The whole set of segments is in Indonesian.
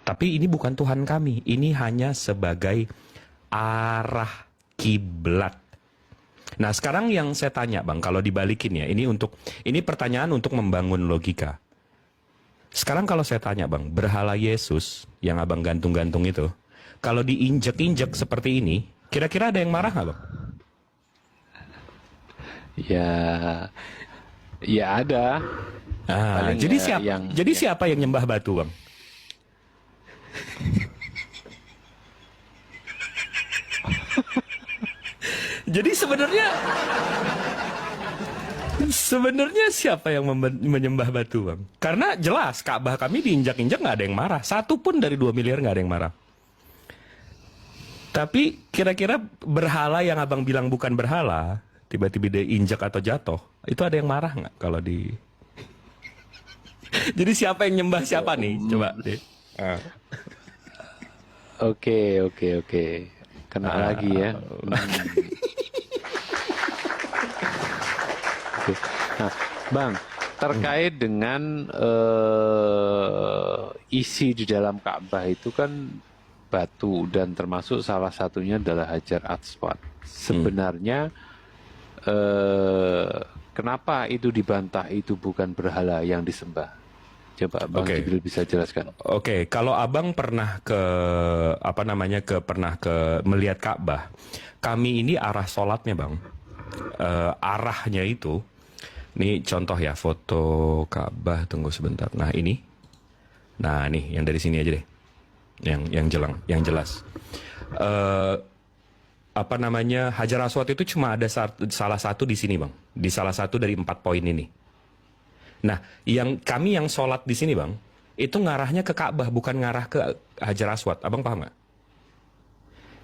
Tapi ini bukan Tuhan kami, ini hanya sebagai arah kiblat. Nah, sekarang yang saya tanya, Bang, kalau dibalikin ya, ini pertanyaan untuk membangun logika. Sekarang kalau saya tanya, Bang, berhala Yesus yang Abang gantung-gantung itu, kalau diinjek-injek seperti ini, kira-kira ada yang marah nggak, Bang? Ya, ya ada. Paling Jadi ya, siapa yang nyembah batu, Bang? Jadi sebenarnya siapa yang menyembah batu, Bang? Karena jelas Ka'bah kami diinjak-injak nggak ada yang marah. Satu pun dari 2 miliar nggak ada yang marah. Tapi kira-kira berhala yang Abang bilang bukan berhala, tiba-tiba dia injak atau jatuh, itu ada yang marah nggak kalau di... Jadi siapa yang nyembah siapa nih? Coba deh. Oke. Kena lagi ya. Oke. Nah, Bang, terkait dengan isi di dalam Ka'bah itu kan batu dan termasuk salah satunya adalah Hajar Aswad. Sebenarnya kenapa itu dibantah itu bukan berhala yang disembah? Coba Bang Jibril bisa jelaskan. Oke, kalau Abang pernah melihat Ka'bah, kami ini arah sholatnya, Bang. Arahnya itu, ini contoh ya, foto Ka'bah, tunggu sebentar. Nah, ini. Nah, nih yang dari sini aja deh. Yang jelas. Hajar Aswad itu cuma ada salah satu di sini, Bang. Di salah satu dari 4 poin ini. Nah, kami yang sholat di sini, Bang, itu ngarahnya ke Ka'bah, bukan ngarah ke Hajar Aswad. Abang paham nggak?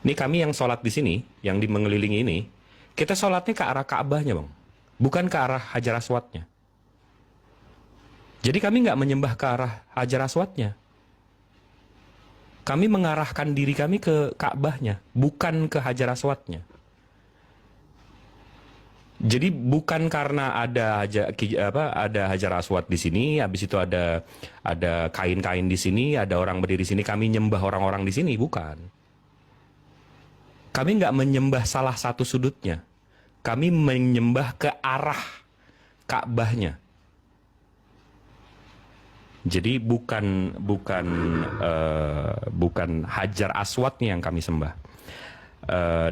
Ini kami yang sholat di sini, yang di mengelilingi ini, kita sholatnya ke arah Ka'bahnya, Bang, bukan ke arah Hajar Aswadnya. Jadi kami nggak menyembah ke arah Hajar Aswadnya. Kami mengarahkan diri kami ke Ka'bahnya, bukan ke Hajar Aswadnya. Jadi bukan karena ada Hajar Aswad di sini, habis itu ada kain-kain di sini, ada orang berdiri di sini, kami nyembah orang-orang di sini, bukan. Kami nggak menyembah salah satu sudutnya, kami menyembah ke arah Ka'bahnya. Jadi bukan Hajar Aswadnya yang kami sembah.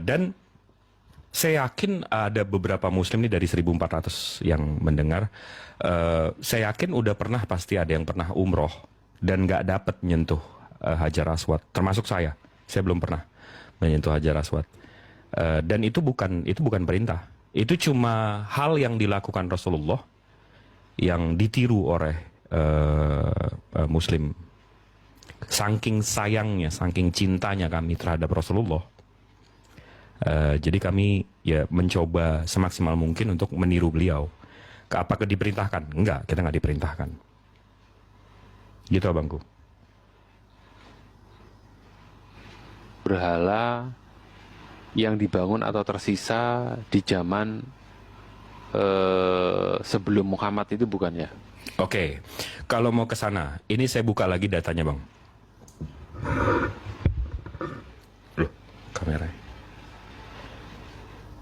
Dan saya yakin ada beberapa muslim nih dari 1400 yang mendengar. Saya yakin udah pasti ada yang pernah umroh dan nggak dapat menyentuh Hajar Aswad. Termasuk saya belum pernah menyentuh Hajar Aswad. Dan itu bukan perintah. Itu cuma hal yang dilakukan Rasulullah yang ditiru oleh muslim. Saking sayangnya, saking cintanya kami terhadap Rasulullah. Jadi kami ya mencoba semaksimal mungkin untuk meniru beliau. Apakah diperintahkan? Enggak, kita nggak diperintahkan. Gitu, Abangku. Berhala yang dibangun atau tersisa di zaman sebelum Muhammad itu bukan ya? Oke, kalau mau ke sana, ini saya buka lagi datanya, Bang. Loh, kameranya.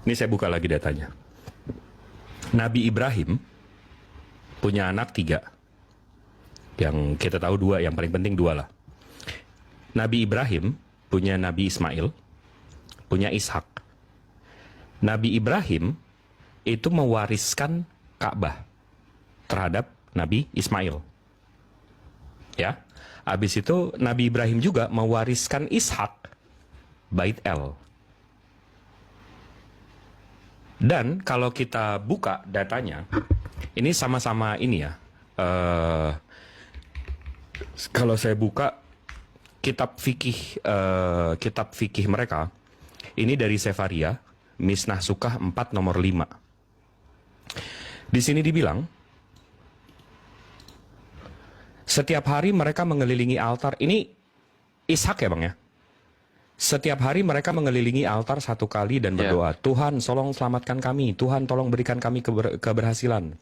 Ini saya buka lagi datanya. Nabi Ibrahim punya anak 3. Yang kita tahu 2, yang paling penting 2 lah. Nabi Ibrahim punya Nabi Ismail, punya Ishak. Nabi Ibrahim itu mewariskan Ka'bah terhadap Nabi Ismail. Ya. Habis itu Nabi Ibrahim juga mewariskan Ishak, Bait El. Dan kalau kita buka datanya, ini sama-sama ini ya. Kalau saya buka kitab fikih mereka, ini dari Sefaria, Misnah Sukah 4 nomor 5. Di sini dibilang, setiap hari mereka mengelilingi altar. Ini Ishak ya, Bang ya? Setiap hari mereka mengelilingi altar 1 kali dan berdoa, Tuhan tolong selamatkan kami, Tuhan tolong berikan kami keberhasilan.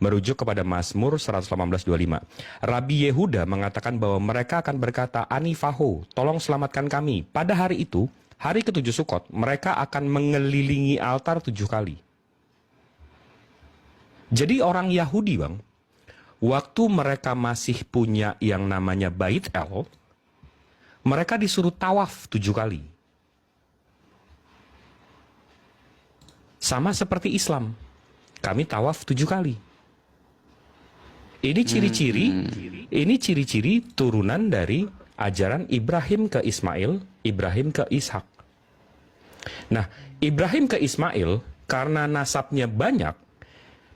Merujuk kepada Mazmur 118:25. Rabi Yehuda mengatakan bahwa mereka akan berkata, Anifaho, tolong selamatkan kami. Pada hari itu, hari ke-7 Sukot, mereka akan mengelilingi altar 7 kali. Jadi orang Yahudi, Bang, waktu mereka masih punya yang namanya Bait El, mereka disuruh tawaf 7 kali. Sama seperti Islam. Kami tawaf 7 kali. Ini ciri-ciri turunan dari ajaran Ibrahim ke Ismail, Ibrahim ke Ishak. Nah, Ibrahim ke Ismail karena nasabnya banyak.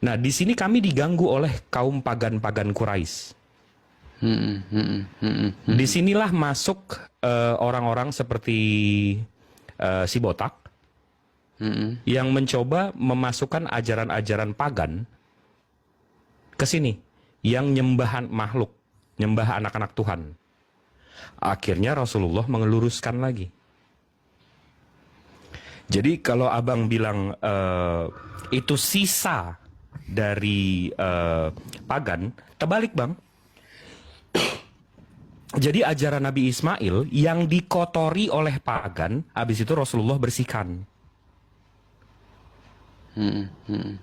Nah, di sini kami diganggu oleh kaum pagan-pagan Quraisy. Disinilah masuk orang-orang seperti si botak yang mencoba memasukkan ajaran-ajaran pagan ke sini, yang nyembah makhluk, nyembah anak-anak Tuhan. Akhirnya Rasulullah mengeluruskan lagi. Jadi kalau abang bilang itu sisa dari pagan, terbalik, Bang. Jadi ajaran Nabi Ismail yang dikotori oleh pagan, habis itu Rasulullah bersihkan.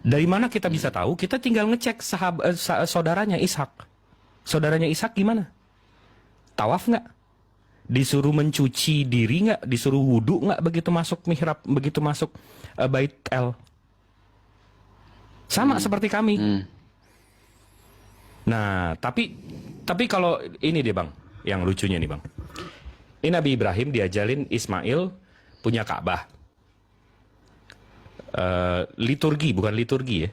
Dari mana kita bisa tahu? Kita tinggal ngecek saudaranya Ishak. Saudaranya Ishak gimana? Tawaf nggak? Disuruh mencuci diri nggak? Disuruh wudhu nggak begitu masuk mihrab, begitu masuk Bait El? Sama seperti kami. Nah, tapi kalau ini deh, Bang, yang lucunya nih, Bang. Ini Nabi Ibrahim diajalin Ismail punya Ka'bah. Liturgi, bukan liturgi ya.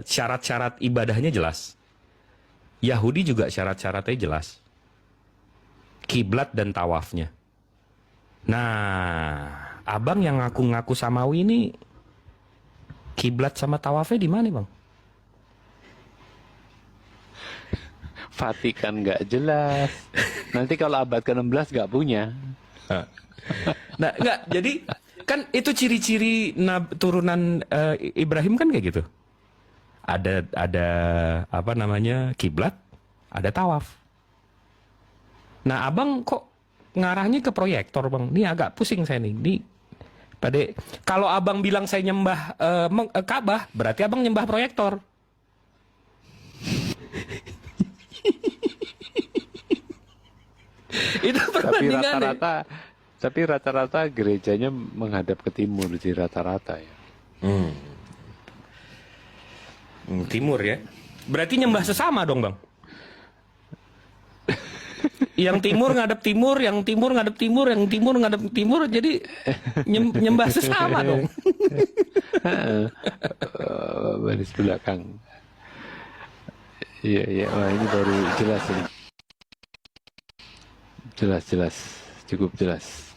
Syarat-syarat ibadahnya jelas. Yahudi juga syarat-syaratnya jelas. Kiblat dan tawafnya. Nah, abang yang ngaku-ngaku Samawi ini kiblat sama tawafnya di mana, Bang? Vatikan nggak jelas. Nanti kalau abad ke-16 nggak punya. Nah, enggak, jadi kan itu ciri-ciri turunan Ibrahim kan kayak gitu. Ada apa namanya, kiblat, ada tawaf. Nah, abang kok ngarahnya ke proyektor, Bang? Ini agak pusing saya nih. Kalau abang bilang saya nyembah Ka'bah, berarti abang nyembah proyektor. Itu perbandingannya. Tapi rata-rata gerejanya menghadap ke timur di rata-rata ya. Timur ya. Berarti nyembah sesama dong, Bang. Yang timur ngadep timur, yang timur ngadep timur, yang timur ngadep timur, jadi nyembah sesama dong. Baris belakang. Iya, wah ini baru jelas ini. Jelas, cukup jelas.